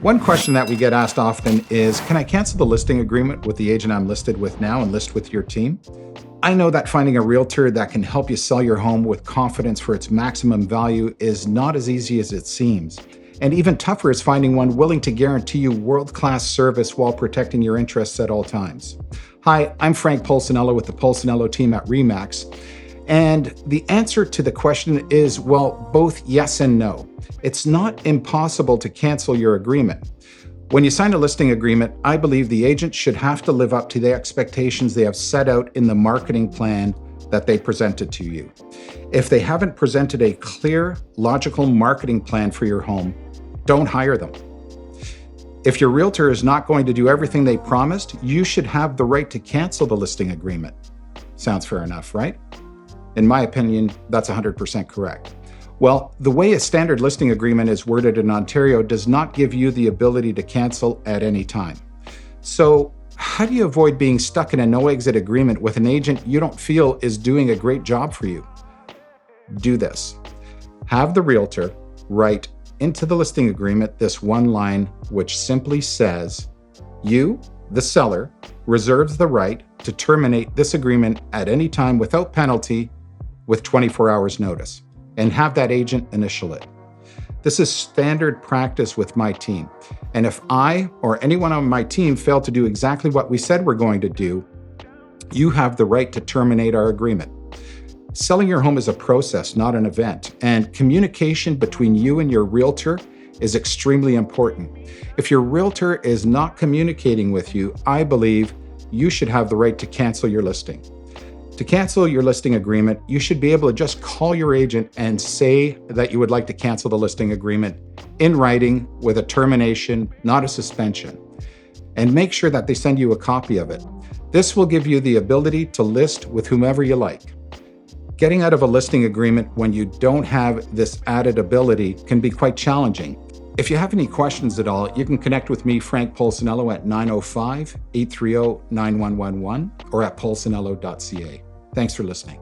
One question that we get asked often is, can I cancel the listing agreement with the agent I'm listed with now and list with your team? I know that finding a realtor that can help you sell your home with confidence for its maximum value is not as easy as it seems. And even tougher is finding one willing to guarantee you world-class service while protecting your interests at all times. Hi, I'm Frank Polsinello with the Polsinello Team at RE/MAX. And the answer to the question is, well, both yes and no. It's not impossible to cancel your agreement. When you sign a listing agreement, I believe the agent should have to live up to the expectations they have set out in the marketing plan that they presented to you. If they haven't presented a clear, logical marketing plan for your home, don't hire them. If your realtor is not going to do everything they promised, you should have the right to cancel the listing agreement. Sounds fair enough, right? In my opinion, that's 100% correct. Well, the way a standard listing agreement is worded in Ontario does not give you the ability to cancel at any time. So how do you avoid being stuck in a no-exit agreement with an agent you don't feel is doing a great job for you? Do this. Have the realtor write into the listing agreement this one line, which simply says, you, the seller, reserves the right to terminate this agreement at any time without penalty with 24 hours notice, and have that agent initial it. This is standard practice with my team. And if I or anyone on my team fail to do exactly what we said we're going to do, you have the right to terminate our agreement. Selling your home is a process, not an event, and communication between you and your realtor is extremely important. If your realtor is not communicating with you, I believe you should have the right to cancel your listing. To cancel your listing agreement, you should be able to just call your agent and say that you would like to cancel the listing agreement in writing with a termination, not a suspension. And make sure that they send you a copy of it. This will give you the ability to list with whomever you like. Getting out of a listing agreement when you don't have this added ability can be quite challenging. If you have any questions at all, you can connect with me, Frank Polsinello, at 905-830-9111 or at polsinello.ca. Thanks for listening.